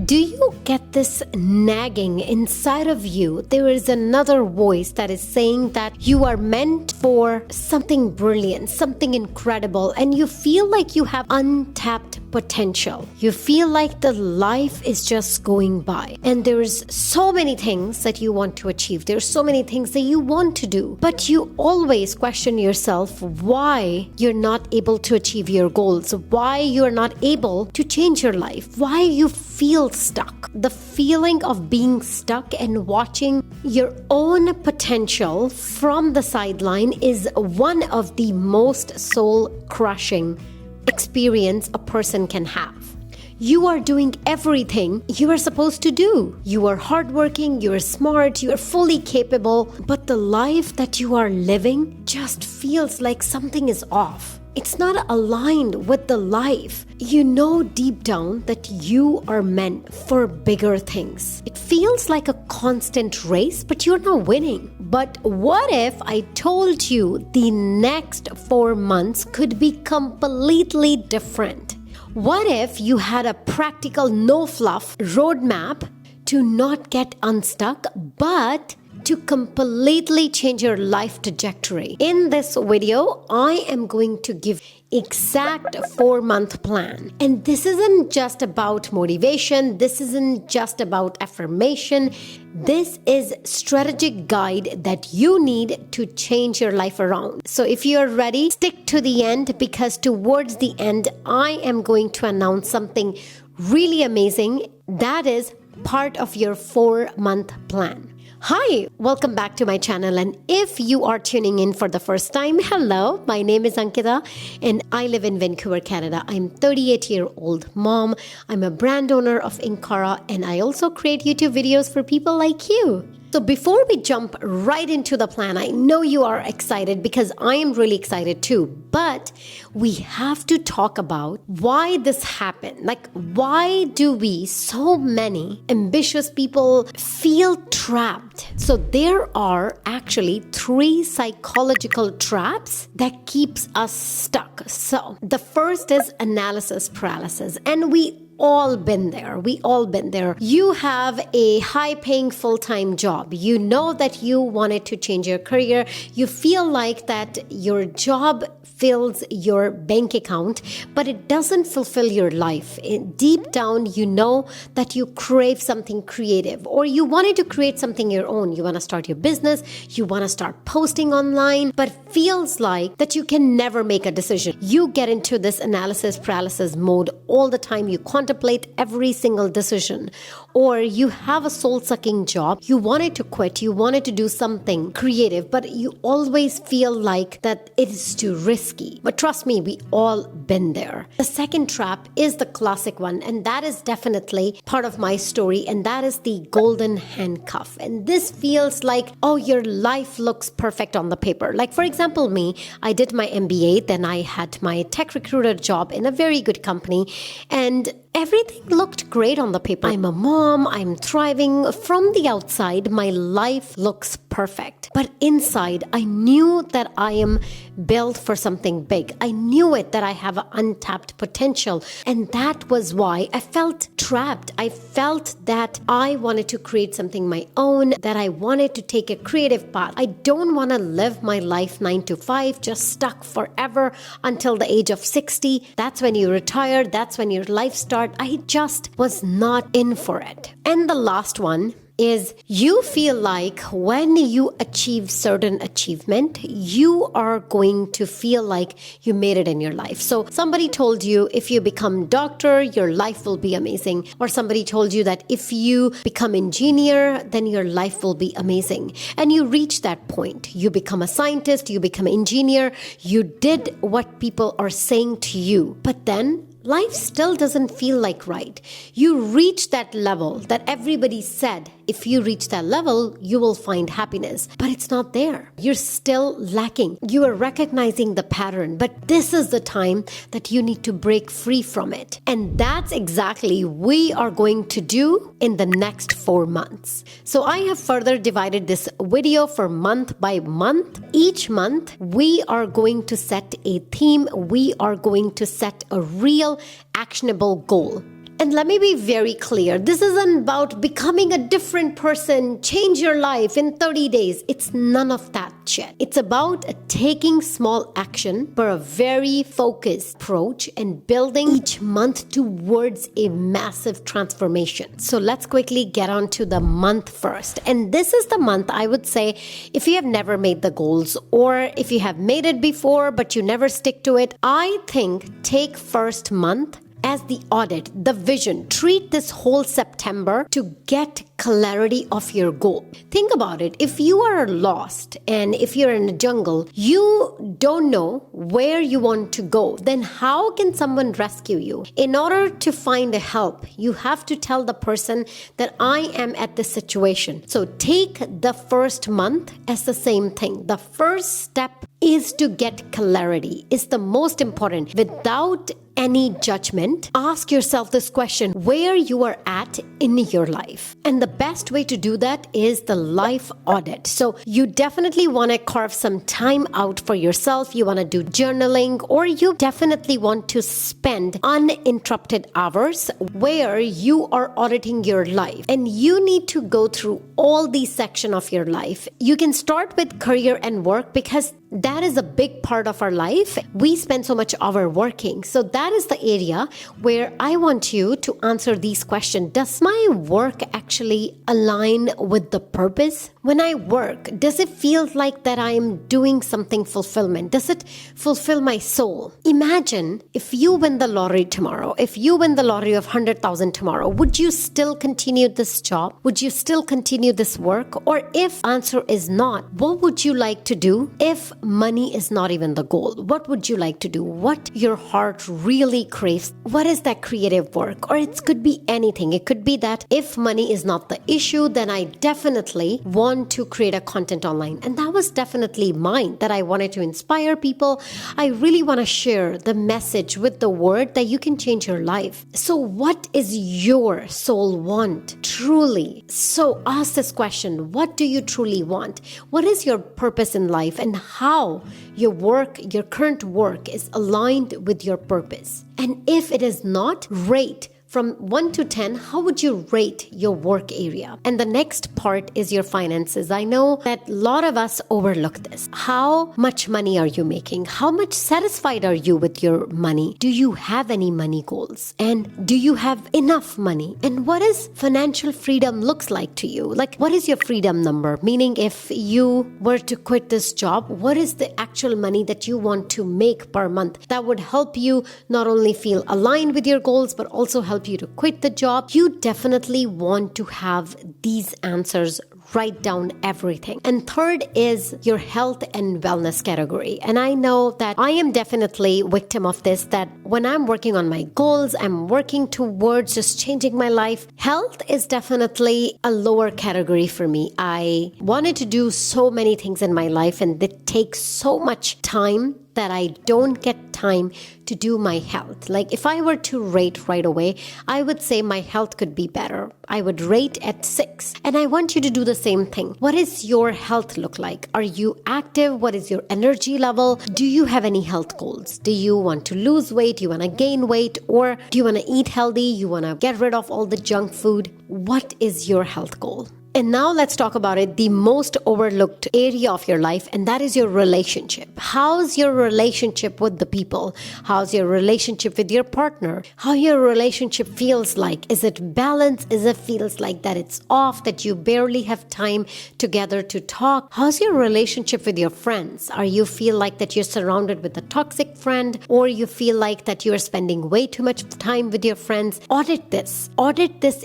Do you get this nagging inside of you? There is another voice that is saying that you are meant for something brilliant, something incredible, and you feel like you have untapped potential. You feel like the life is just going by, and there's so many things that you want to achieve. There's so many things that you want to do, but you always question yourself why you're not able to achieve your goals, why you're not able to change your life, why you feel stuck. The feeling of being stuck and watching your own potential from the sideline is one of the most soul-crushing experience a person can have. You are doing everything you are supposed to do. You are hardworking, you are smart, you are fully capable, but the life that you are living just feels like something is off. It's not aligned with the life. You know deep down that you are meant for bigger things. It feels like a constant race, but you're not winning. But what if I told you the next 4 months could be completely different? What if you had a practical, no-fluff roadmap to not get unstuck, but to completely change your life trajectory? In this video, I am going to give exact 4-month plan. And this isn't just about motivation. This isn't just about affirmation. This is strategic guide that you need to change your life around. So if you're ready, stick to the end, because towards the end, I am going to announce something really amazing that is part of your 4-month plan. Hi, welcome back to my channel, and if you are tuning in for the first time, hello, my name is Ankita and I live in Vancouver, Canada. I'm 38-year-old mom. I'm a brand owner of Inkara, and I also create YouTube videos for people like you. So before we jump right into the plan, I know you are excited because I am really excited too, but we have to talk about why this happened. Like, why do we, so many ambitious people, feel trapped? So there are actually 3 psychological traps that keeps us stuck. So the first is analysis paralysis, and we all been there. We all been there. You have a high-paying full-time job. You know that you wanted to change your career. You feel like that your job fills your bank account, but it doesn't fulfill your life. Deep down, you know that you crave something creative, or you wanted to create something your own. You want to start your business. You want to start posting online, but feels like that you can never make a decision. You get into this analysis paralysis mode all the time. You contemplate every single decision. Or you have a soul-sucking job. You wanted to quit. You wanted to do something creative, but you always feel like that it is too risky. But trust me, we all been there. The second trap is the classic one, and that is definitely part of my story, and that is the golden handcuff. And this feels like, oh, your life looks perfect on the paper. Like, for example, me, I did my MBA, then I had my tech recruiter job in a very good company, and everything looked great on the paper. I'm a mom, I'm thriving. From the outside, my life looks perfect. But inside, I knew that I am built for something big. I knew it, that I have an untapped potential. And that was why I felt trapped. I felt that I wanted to create something my own, that I wanted to take a creative path. I don't want to live my life 9 to 5, just stuck forever until the age of 60. That's when you retire. That's when your life starts. I just was not in for it. And the last one is, you feel like when you achieve certain achievement, you are going to feel like you made it in your life. So somebody told you if you become doctor, your life will be amazing. Or somebody told you that if you become engineer, then your life will be amazing. And you reach that point. You become a scientist, you become an engineer, you did what people are saying to you. But then life still doesn't feel like right. You reach that level that everybody said, if you reach that level, you will find happiness. But it's not there. You're still lacking. You are recognizing the pattern, but this is the time that you need to break free from it. And that's exactly we are going to do in the next 4 months. So I have further divided this video for month by month. Each month, we are going to set a theme. We are going to set a real actionable goal. And let me be very clear. This isn't about becoming a different person, change your life in 30 days. It's none of that shit. It's about taking small action for a very focused approach and building each month towards a massive transformation. So let's quickly get on to the month first. And this is the month I would say, if you have never made the goals, or if you have made it before but you never stick to it, I think take first month as the audit, the vision. Treat this whole September to get clarity of your goal. Think about it. If you are lost and if you're in a jungle, you don't know where you want to go, then how can someone rescue you? In order to find a help, you have to tell the person that I am at this situation. So take the first month as the same thing. The first step is to get clarity, is the most important. Without any judgment, ask yourself this question: where you are at in your life. And the best way to do that is the life audit. So you definitely want to carve some time out for yourself. You want to do journaling, or you definitely want to spend uninterrupted hours where you are auditing your life. And you need to go through all these sections of your life. You can start with career and work because that is a big part of our life. We spend so much hour working. So that is the area where I want you to answer these questions. Does my work actually align with the purpose? When I work, does it feel like that I am doing something fulfillment? Does it fulfill my soul? Imagine if you win the lottery tomorrow, if you win the lottery of 100,000 tomorrow, would you still continue this job? Would you still continue this work? Or if answer is not, what would you like to do? If money is not even the goal, what would you like to do? What your heart really craves? What is that creative work? Or it could be anything. It could be that if money is not the issue, then I definitely want to create a content online. And that was definitely mine, that I wanted to inspire people. I really want to share the message with the word that you can change your life. So what is your soul want truly? So ask this question: what do you truly want? What is your purpose in life, and how your work, your current work, is aligned with your purpose? And if it is not, rate from 1 to 10, how would you rate your work area? And the next part is your finances. I know that a lot of us overlook this. How much money are you making? How much satisfied are you with your money? Do you have any money goals? And do you have enough money? And what is financial freedom looks like to you? Like, what is your freedom number? Meaning, if you were to quit this job, what is the actual money that you want to make per month? That would help you not only feel aligned with your goals, but also help you to quit the job. You definitely want to have these answers. Write down everything. And third is your health and wellness category. And I know that I am definitely victim of this, that when I'm working on my goals, I'm working towards just changing my life. Health is definitely a lower category for me. I wanted to do so many things in my life, and it takes so much time that I don't get time to do my health. Like, if I were to rate right away, I would say my health could be better. I would rate at 6. And I want you to do the same thing. What is your health look like? Are you active? What is your energy level? Do you have any health goals? Do you want to lose weight? Do you want to gain weight? Or do you want to eat healthy? You want to get rid of all the junk food? What is your health goal? And now let's talk about it, the most overlooked area of your life, and that is your relationship. How's your relationship with the people? How's your relationship with your partner? How your relationship feels like? Is it balanced? Is it feels like that it's off, that you barely have time together to talk? How's your relationship with your friends? Are you feel like that you're surrounded with a toxic friend, or you feel like that you're spending way too much time with your friends? Audit this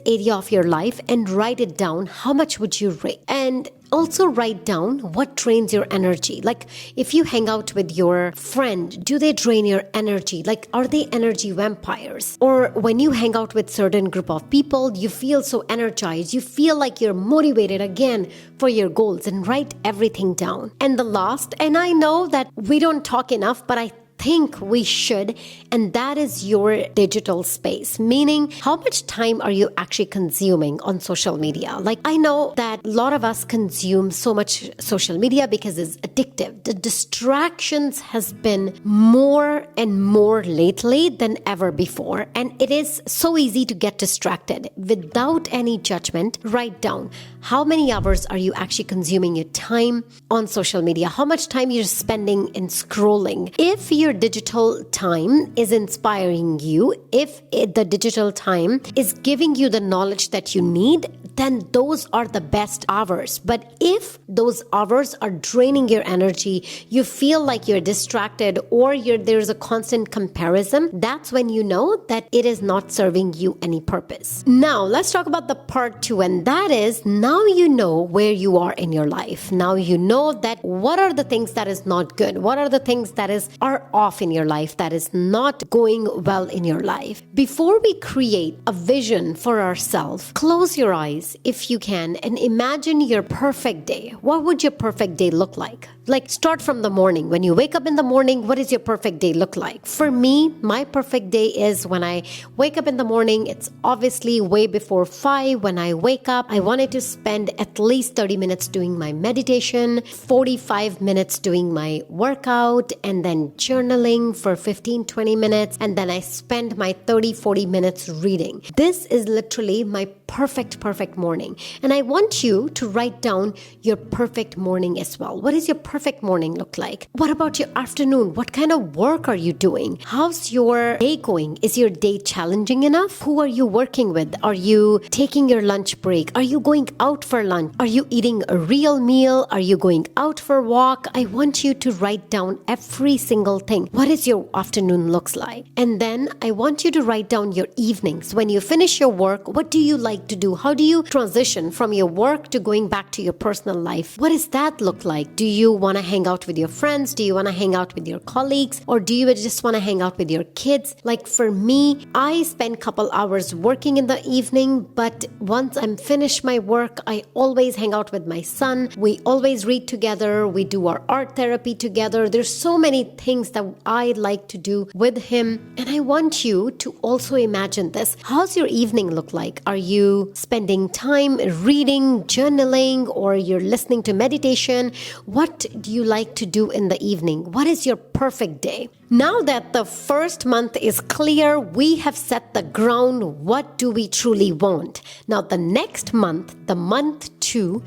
area of your life and write it down. How much would you rate? And also write down what drains your energy. Like, if you hang out with your friend, do they drain your energy? Like, are they energy vampires? Or when you hang out with certain group of people, you feel so energized, you feel like you're motivated again for your goals, and write everything down. And the last, and I know that we don't talk enough, but I think we should, and that is your digital space. Meaning, how much time are you actually consuming on social media? Like, I know that a lot of us consume so much social media because it's addictive. The distractions has been more and more lately than ever before, and it is so easy to get distracted. Without any judgment, write down how many hours are you actually consuming your time on social media, how much time you're spending in scrolling. If your digital time is inspiring you, if the digital time is giving you the knowledge that you need, then those are the best hours. But if those hours are draining your energy, you feel like you're distracted, or there's a constant comparison, that's when you know that it is not serving you any purpose. Now, let's talk about the part 2, and that is, now you know where you are in your life. Now you know that what are the things that is not good, what are the things that are off in your life, that is not going well in your life. Before we create a vision for ourselves, close your eyes if you can and imagine your perfect day. What would your perfect day look like? Like, start from the morning. When you wake up in the morning, what does your perfect day look like? For me, my perfect day is when I wake up in the morning. It's obviously way before 5. When I wake up, I wanted to spend at least 30 minutes doing my meditation, 45 minutes doing my workout, and then journaling for 15-20 minutes, and then I spend my 30-40 minutes reading. This is literally my perfect morning. And I want you to write down your perfect morning as well. What does your perfect morning look like? What about your afternoon? What kind of work are you doing? How's your day going? Is your day challenging enough? Who are you working with? Are you taking your lunch break? Are you going out for lunch? Are you eating a real meal? Are you going out for a walk? I want you to write down every single thing. What is your afternoon looks like? And then I want you to write down your evenings. When you finish your work, what do you like to do? How do you transition from your work to going back to your personal life? What does that look like? Do you want to hang out with your friends? Do you want to hang out with your colleagues? Or do you just want to hang out with your kids? Like, for me, I spend a couple hours working in the evening, but once I'm finished my work, I always hang out with my son. We always read together. We do our art therapy together. There's so many things that I like to do with him. And I want you to also imagine this. How's your evening look like? Are you spending time reading, journaling, or you're listening to meditation? What do you like to do in the evening? What is your perfect day? Now that the first month is clear, we have set the ground. What do we truly want? Now, the next month, the month 2,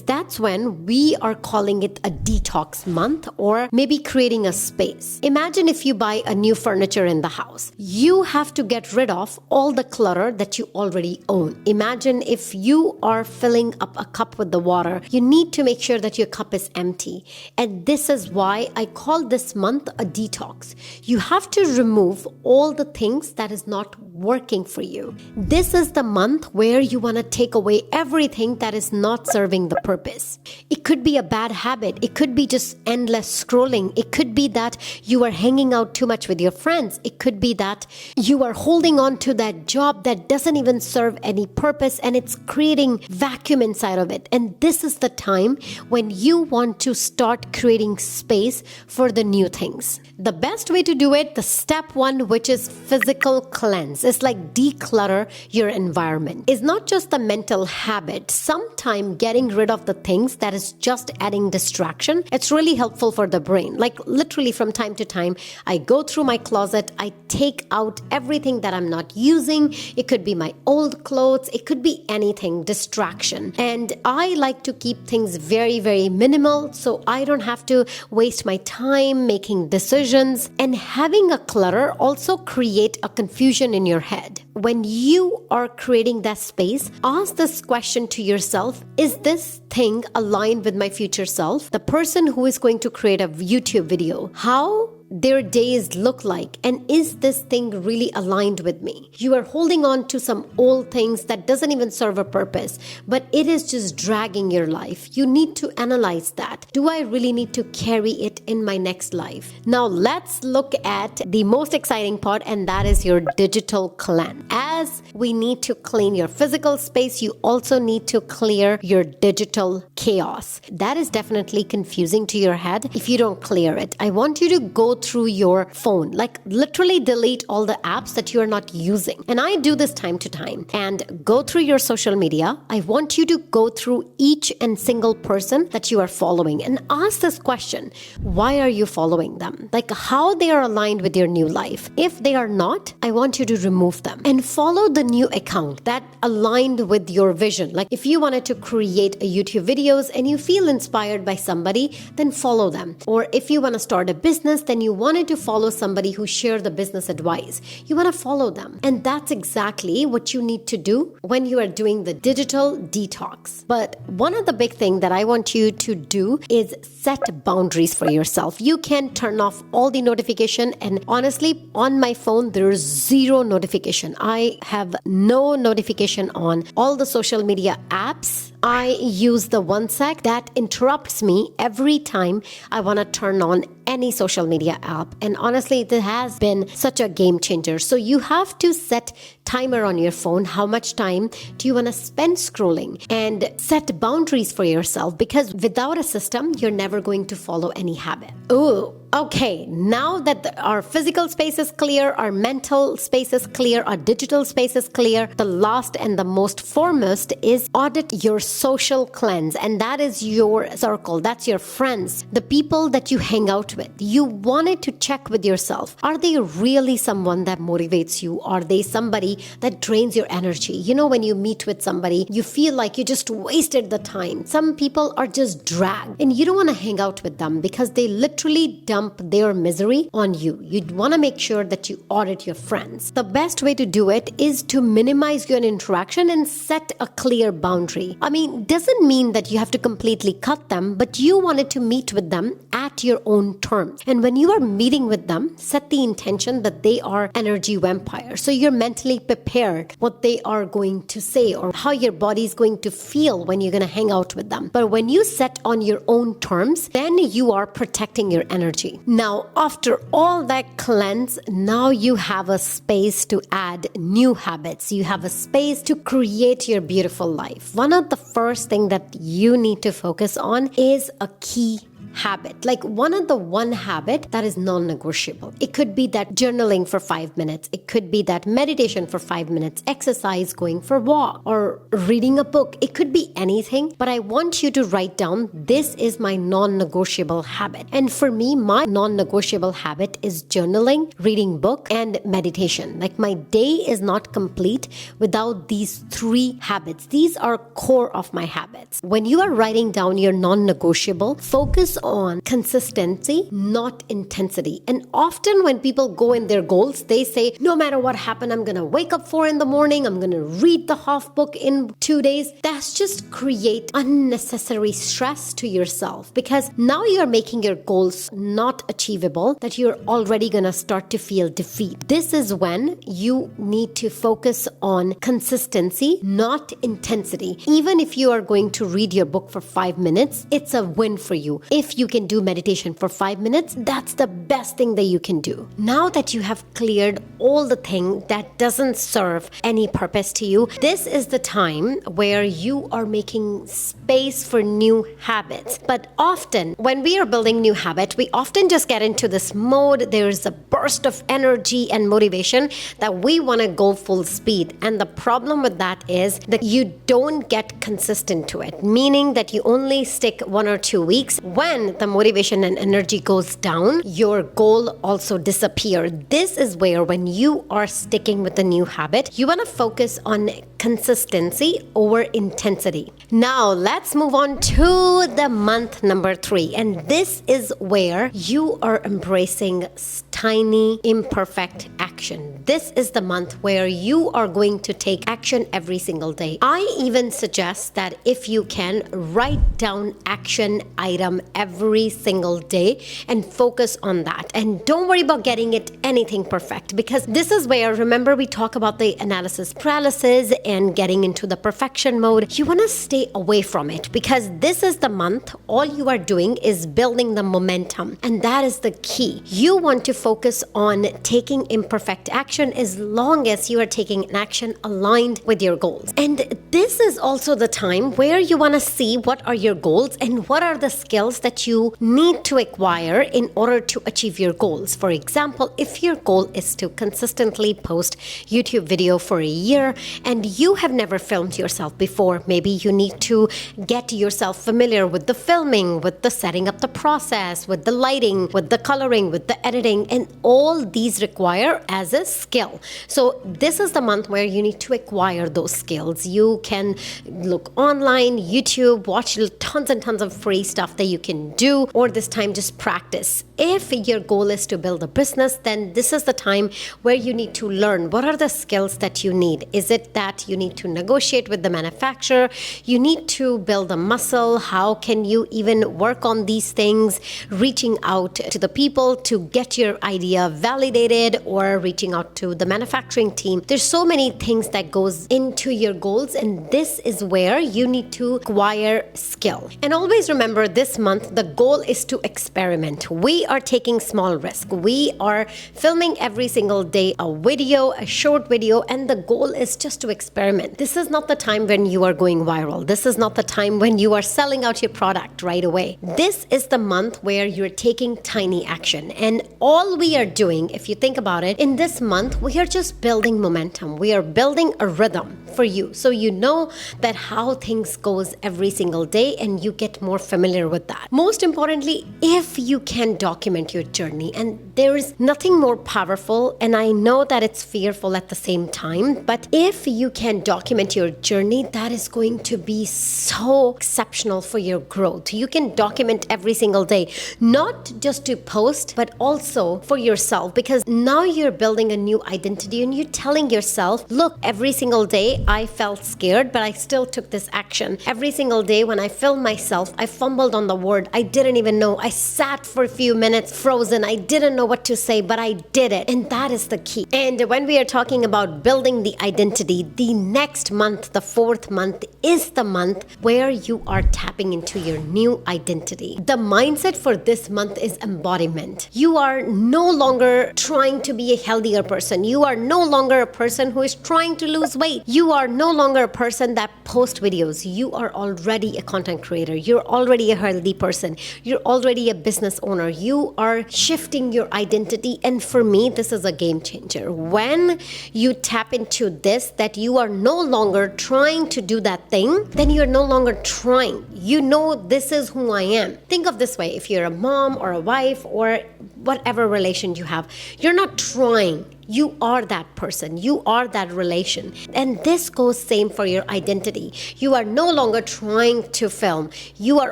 that's when we are calling it a detox month, or maybe creating a space. Imagine if you buy a new furniture in the house. You have to get rid of all the clutter that you already own. Imagine if you are filling up a cup with the water, you need to make sure that your cup is empty. And this is why I call this month a detox. You have to remove all the things that is not working for you. This is the month where you want to take away everything that is not serving the purpose. It could be a bad habit. It could be just endless scrolling. It could be that you are hanging out too much with your friends. It could be that you are holding on to that job that doesn't even serve any purpose, and it's creating vacuum inside of it. And this is the time when you want to start creating space for the new things. The best way to do it, the step 1, which is physical cleanse, is like declutter your environment. It's not just a mental habit. Sometimes getting rid of the things that is just adding distraction, it's really helpful for the brain. Like, literally from time to time, I go through my closet, I take out everything that I'm not using. It could be my old clothes. It could be anything, distraction. And I like to keep things very, very minimal, so I don't have to waste my time making decisions. And having a clutter also create a confusion in your head. When you are creating that space, ask this question to yourself: is this thing aligned with my future self? The person who is going to create a YouTube video, how their days look like, and is this thing really aligned with me? You are holding on to some old things that doesn't even serve a purpose, but it is just dragging your life. You need to analyze that. Do I really need to carry it in my next life? Now let's look at the most exciting part, and that is your digital cleanse. As we need to clean your physical space, you also need to clear your digital chaos. That is definitely confusing to your head if you don't clear it. I want you to go through your phone, like literally delete all the apps that you're not using. And I do this time to time, and go through your social media. I want you to go through each and single person that you are following and ask this question: why are you following them? Like, how they are aligned with your new life. If they are not, I want you to remove them and follow the new account that aligned with your vision. Like, if you wanted to create a YouTube videos and you feel inspired by somebody, then follow them. Or if you want to start a business, then you wanted to follow somebody who shared the business advice, you want to follow them. And that's exactly what you need to do when you are doing the digital detox. But one of the big thing that I want you to do is set boundaries for yourself. You can turn off all the notification, and honestly, on my phone, there's zero notification. I have no notification on all the social media apps. I use the 1 sec that interrupts me every time I want to turn on any social media app. And honestly, it has been such a game changer. So you have to set timer on your phone. How much time do you want to spend scrolling? And set boundaries for yourself, because without a system, you're never going to follow any habit. Ooh. Okay, now that our physical space is clear, our mental space is clear, our digital space is clear, the last and the most foremost is audit your social cleanse. And that is your circle. That's your friends, the people that you hang out with. You wanted to check with yourself. Are they really someone that motivates you? Are they somebody that drains your energy? You know, when you meet with somebody, you feel like you just wasted the time. Some people are just dragged, and you don't want to hang out with them because they literally dump their misery on you. You'd want to make sure that you audit your friends. The best way to do it is to minimize your interaction and set a clear boundary. I mean, doesn't mean that you have to completely cut them, but you wanted to meet with them at your own terms. And when you are meeting with them, set the intention that they are energy vampires. So you're mentally prepared what they are going to say or how your body is going to feel when you're going to hang out with them. But when you set on your own terms, then you are protecting your energy. Now, after all that cleanse, now you have a space to add new habits. You have a space to create your beautiful life. One of the first things that you need to focus on is a key habit. Like one habit that is non-negotiable. It could be that journaling for 5 minutes. It could be that meditation for 5 minutes, exercise, going for a walk, or reading a book. It could be anything, but I want you to write down, this is my non-negotiable habit. And for me, my non-negotiable habit is journaling, reading book, and meditation. Like, my day is not complete without these 3 habits. These are core of my habits. When you are writing down your non-negotiable, focus on consistency, not intensity. And often when people go in their goals, they say, no matter what happened, I'm going to wake up 4 a.m, I'm going to read the half book in 2 days. That's just create unnecessary stress to yourself, because now you're making your goals not achievable, that you're already going to start to feel defeat. This is when you need to focus on consistency, not intensity. Even if you are going to read your book for 5 minutes, it's a win for you. If you can do meditation for 5 minutes, that's the best thing that you can do. Now that you have cleared all the thing that doesn't serve any purpose to you, this is the time where you are making space for new habits. But often when we are building new habit, we often just get into this mode. There's a burst of energy and motivation that we want to go full speed. And the problem with that is that you don't get consistent to it, meaning that you only stick 1 or 2 weeks. When the motivation and energy goes down, your goal also disappears. This is where, when you are sticking with a new habit, you want to focus on consistency over intensity. Now let's move on to the month number 3. And this is where you are embracing tiny, imperfect action. This is the month where you are going to take action every single day. I even suggest that if you can, write down action item every single day and focus on that. And don't worry about getting it anything perfect, because this is where, remember, we talk about the analysis paralysis and getting into the perfection mode. You want to stay away from it, because this is the month all you are doing is building the momentum. And that is the key. You want to focus on taking imperfect action as long as you are taking an action aligned with your goals. And this is also the time where you want to see what are your goals and what are the skills that you need to acquire in order to achieve your goals. For example, if your goal is to consistently post YouTube video for a year and you have never filmed yourself before, maybe you need to get yourself familiar with the filming, with the setting up the process, with the lighting, with the coloring, with the editing, and all these require as a skill. So this is the month where you need to acquire those skills. You can look online, YouTube, watch tons and tons of free stuff that you can do, or this time just practice. If your goal is to build a business, then this is the time where you need to learn what are the skills that you need. Is it that you need to negotiate with the manufacturer? You need to build a muscle. How can you even work on these things? Reaching out to the people to get your idea validated, or reaching out to the manufacturing team. There's so many things that goes into your goals, and this is where you need to acquire skill. And always remember, this month the goal is to experiment. We are taking small risk. We are filming every single day a video, a short video, and the goal is just to experiment. This is not the time when you are going viral. This is not the time when you are selling out your product right away. This is the month where you're taking tiny action. And all we are doing, if you think about it, in this month, we are just building momentum. We are building a rhythm for you. So you know that how things goes every single day and you get more familiar with that. Most importantly, if you can document your journey, and there is nothing more powerful, and I know that it's fearful at the same time, but if you can document your journey, that is going to be so exceptional for your growth. You can document every single day, not just to post, but also for yourself, because now you're building a new identity and you're telling yourself, look, every single day I felt scared, but I still took this action. Every single day when I filmed myself, I fumbled on the word. I didn't even know. I sat for a few minutes frozen. I didn't know what to say, but I did it. And that is the key. And when we are talking about building the identity, the next month, the fourth month, is the month where you are tapping into your new identity. The mindset for this month is embodiment. You are no longer trying to be a healthier person. You are no longer a person who is trying to lose weight. You are no longer a person that posts videos. You are already a content creator. You're already a healthy person. You're already a business owner. You are shifting your identity. And for me, this is a game changer. When you tap into this, that you are no longer trying to do that thing, then you're no longer trying. You know, this is who I am. Think of this way. If you're a mom or a wife or whatever relation you have, you're not trying. You are that person. You are that relation. And this goes same for your identity. You are no longer trying to film. You are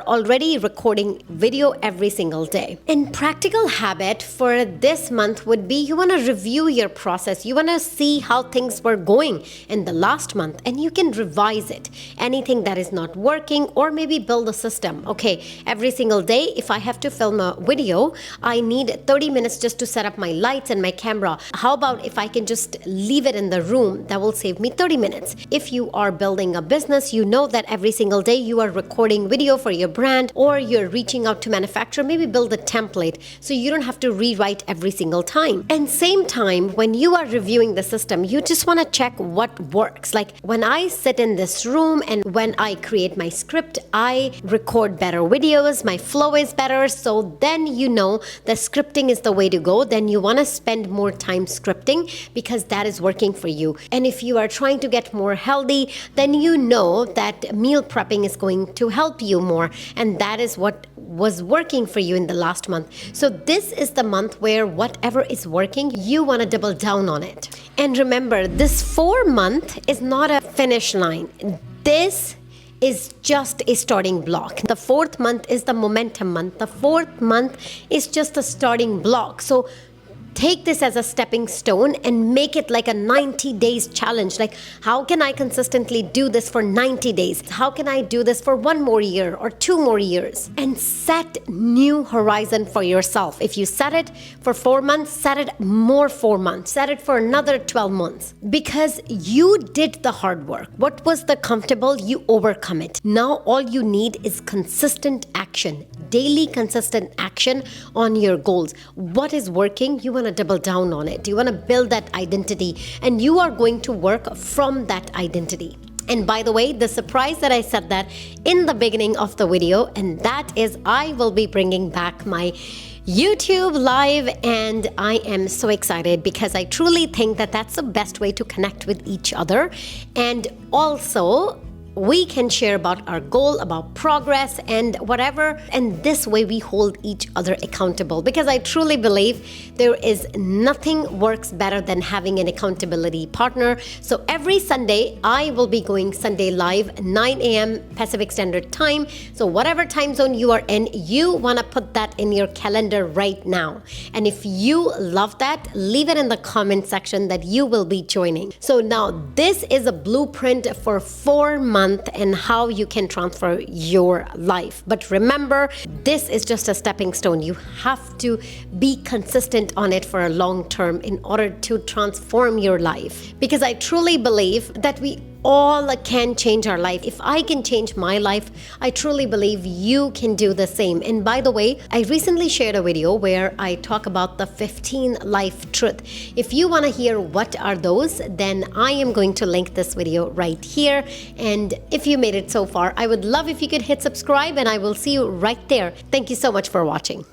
already recording video every single day. And practical habit for this month would be, you want to review your process. You want to see how things were going in the last month, and you can revise it. Anything that is not working, or maybe build a system. Okay, every single day, if I have to film a video, I need 30 minutes just to set up my lights and my camera. How about if I can just leave it in the room? That will save me 30 minutes. If you are building a business, you know that every single day you are recording video for your brand, or you're reaching out to manufacturer, maybe build a template so you don't have to rewrite every single time. And same time, when you are reviewing the system, you just want to check what works. Like when I sit in this room and when I create my script, I record better videos, my flow is better. So then you know the scripting is the way to go. Then you want to spend more time scripting, because that is working for you. And if you are trying to get more healthy, then you know that meal prepping is going to help you more. And that is what was working for you in the last month. So this is the month where whatever is working, you want to double down on it. And remember, this 4-month is not a finish line. This is just a starting block. The 4th month is the momentum month. The 4th month is just a starting block. So take this as a stepping stone and make it like a 90 days challenge. Like, how can I consistently do this for 90 days? How can I do this for 1 more year or 2 more years? And set new horizon for yourself. If you set it for 4 months, set it more 4 months. Set it for another 12 months. Because you did the hard work. What was the comfortable? You overcome it. Now all you need is consistent action. Daily consistent action on your goals. What is working? You want want to double down on it. You want to build that identity, and you are going to work from that identity. And by the way, the surprise that I said that in the beginning of the video, and that is I will be bringing back my YouTube live, and I am so excited because I truly think that that's the best way to connect with each other. And also, we can share about our goal, about progress and whatever, and this way we hold each other accountable, because I truly believe there is nothing works better than having an accountability partner. So every Sunday I will be going Sunday live 9 a.m. Pacific Standard Time. So whatever time zone you are in, you want to put that in your calendar right now. And if you love that, leave it in the comment section that you will be joining. So now this is a blueprint for 4 months and how you can transfer your life. But remember, this is just a stepping stone. You have to be consistent on it for a long term in order to transform your life. Because I truly believe that we all can change our life. If I can change my life, I truly believe you can do the same. And by the way, I recently shared a video where I talk about the 15 life truth. If you want to hear what are those, then I am going to link this video right here. And if you made it so far, I would love if you could hit subscribe, and I will see you right there. Thank you so much for watching.